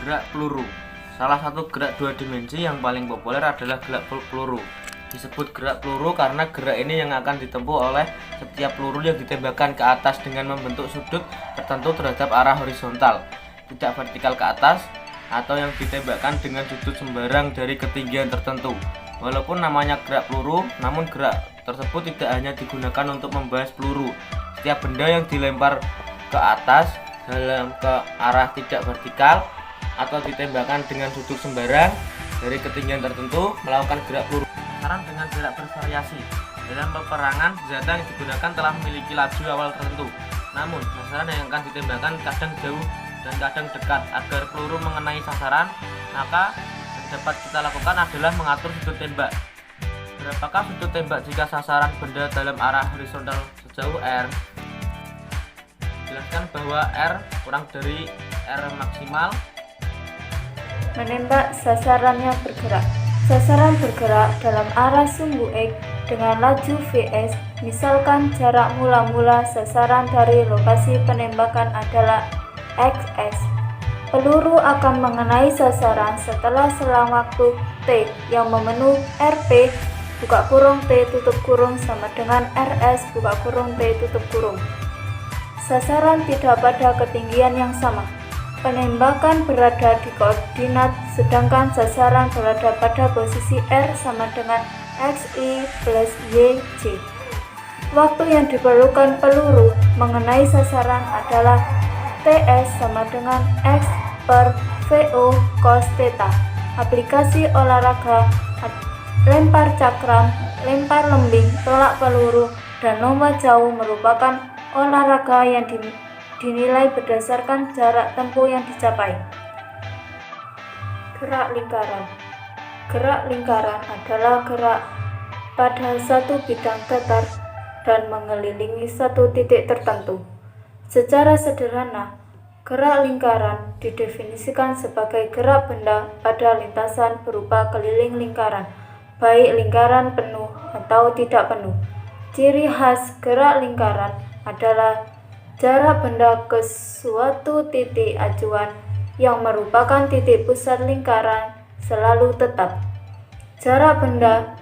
gerak peluru. Salah satu gerak dua dimensi yang paling populer adalah gerak peluru. Disebut gerak peluru karena gerak ini yang akan ditempuh oleh setiap peluru yang ditembakkan ke atas dengan membentuk sudut tertentu terhadap arah horizontal, tidak vertikal ke atas, atau yang ditembakkan dengan sudut sembarang dari ketinggian tertentu. Walaupun namanya gerak peluru, namun gerak tersebut tidak hanya digunakan untuk membahas peluru. Setiap benda yang dilempar ke atas dalam ke arah tidak vertikal atau ditembakkan dengan sudut sembarang dari ketinggian tertentu melakukan gerak peluru. Sasaran dengan jarak bervariasi. Dalam peperangan, senjata yang digunakan telah memiliki laju awal tertentu. Namun, sasaran yang akan ditembakkan kadang jauh dan kadang dekat. Agar peluru mengenai sasaran, maka yang dapat kita lakukan adalah mengatur sudut tembak. Berapakah sudut tembak jika sasaran benda dalam arah horizontal sejauh R? Jelaskan bahwa R kurang dari R maksimal. Menembak sasaran yang bergerak. Sasaran bergerak dalam arah sumbu X dengan laju Vs. Misalkan jarak mula-mula sasaran dari lokasi penembakan adalah Xs. Peluru akan mengenai sasaran setelah selang waktu T yang memenuhi Rp buka kurung T tutup kurung sama dengan Rs buka kurung T tutup kurung. Sasaran tidak pada ketinggian yang sama. Penembakan berada di koordinat sedangkan sasaran berada pada posisi R sama dengan XI plus YJ. Waktu yang diperlukan peluru mengenai sasaran adalah TS sama dengan X per VO cos theta. Aplikasi olahraga lempar cakram, lempar lembing, tolak peluru, dan lomba jauh merupakan olahraga yang dinilai berdasarkan jarak tempuh yang dicapai. Gerak lingkaran. Gerak lingkaran adalah gerak pada satu bidang datar dan mengelilingi satu titik tertentu. Secara sederhana, gerak lingkaran didefinisikan sebagai gerak benda pada lintasan berupa keliling lingkaran, baik lingkaran penuh atau tidak penuh. Ciri khas gerak lingkaran adalah jarak benda ke suatu titik acuan yang merupakan titik pusat lingkaran selalu tetap. Jarak benda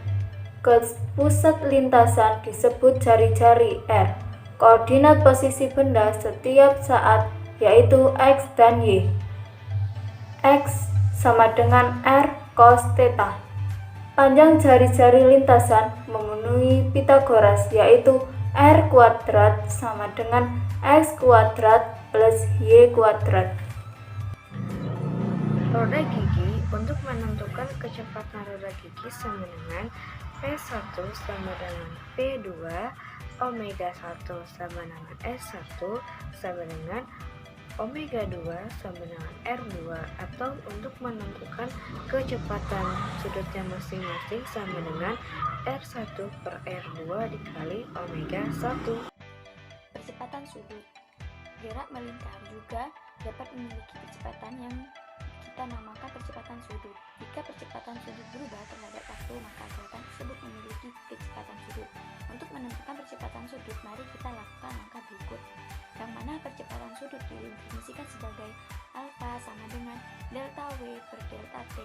ke pusat lintasan disebut jari-jari R. Koordinat posisi benda setiap saat yaitu X dan Y. X sama dengan R cos theta. Panjang jari-jari lintasan memenuhi Pitagoras yaitu R kuadrat sama dengan X kuadrat plus Y kuadrat. Roda gigi. Untuk menentukan kecepatan roda gigi sama dengan P1 sama dengan P2, Omega 1 sama dengan S1 sama dengan Omega 2 sama dengan R2, atau untuk menentukan kecepatan sudutnya masing-masing sama dengan R1 per R2 dikali Omega 1. Percepatan sudut. Gerak melingkar juga dapat memiliki kecepatan yang kita namakan percepatan sudut. Jika percepatan sudut berubah terhadap waktu, maka gerakan tersebut memiliki kecepatan sudut. Untuk menentukan percepatan sudut, mari kita lakukan langkah berikut. Yang mana percepatan sudut didefinisikan sebagai alfa sama dengan delta W per delta T.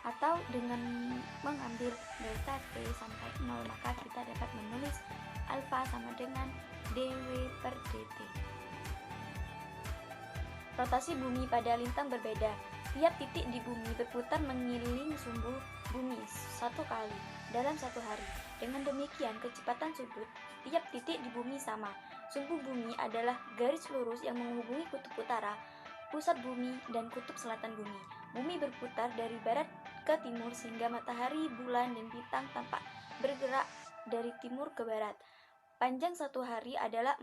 Atau dengan mengambil delta T sampai 0, maka kita dapat menulis alfa sama dengan dW per dt. Rotasi bumi pada lintang berbeda. Tiap titik di bumi berputar mengelilingi sumbu bumi satu kali dalam satu hari. Dengan demikian, kecepatan sudut tiap titik di bumi sama. Sumbu bumi adalah garis lurus yang menghubungi kutub utara, pusat bumi, dan kutub selatan bumi. Bumi berputar dari barat ke timur sehingga matahari, bulan, dan bintang tampak bergerak dari timur ke barat. Panjang satu hari adalah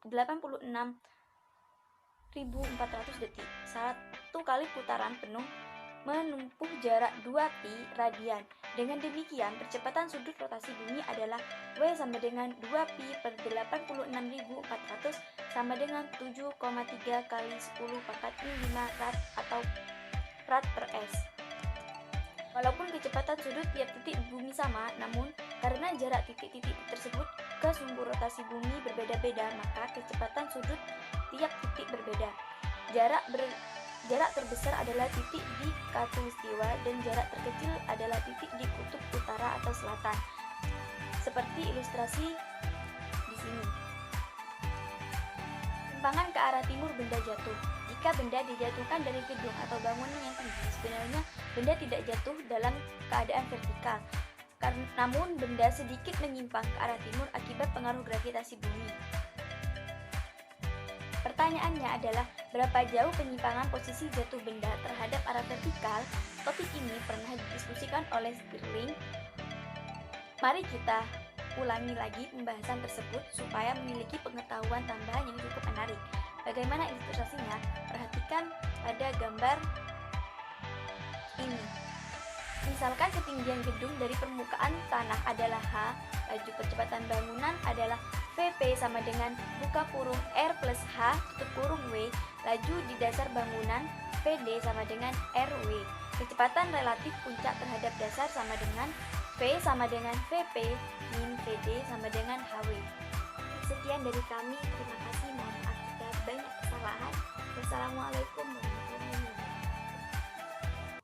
86.400 detik. Satu kali putaran penuh menempuh jarak 2pi radian. Dengan demikian, percepatan sudut rotasi bumi adalah W sama dengan 2pi per 86.400 sama dengan 7,3 kali 10 pangkat 5 rad atau rad per S. Walaupun kecepatan sudut tiap titik bumi sama, namun karena jarak titik-titik tersebut ke sumbu rotasi bumi berbeda-beda, maka kecepatan sudut tiap titik berbeda. Jarak Jarak terbesar adalah titik di khatulistiwa dan jarak terkecil adalah titik di kutub utara atau selatan. Seperti ilustrasi di sini. Timpangan ke arah timur benda jatuh. Jika benda dijatuhkan dari gedung atau bangunan yang tinggi, sebenarnya benda tidak jatuh dalam keadaan vertikal. Namun benda sedikit menyimpang ke arah timur akibat pengaruh gravitasi bumi. Pertanyaannya adalah, berapa jauh penyimpangan posisi jatuh benda terhadap arah vertikal? Topik ini pernah didiskusikan oleh Stirling. Mari kita ulangi lagi pembahasan tersebut supaya memiliki pengetahuan tambahan yang cukup menarik. Bagaimana ilustrasinya? Perhatikan pada gambar ini. Misalkan ketinggian gedung dari permukaan tanah adalah H, laju percepatan bangunan adalah VP sama dengan buka kurung R plus H tutup kurung W, laju di dasar bangunan PD sama dengan RW. Kecepatan relatif puncak terhadap dasar sama dengan V sama dengan VP min VD sama dengan HW. Sekian dari kami, terima kasih, mohon maaf jika banyak kesalahan. Wassalamualaikum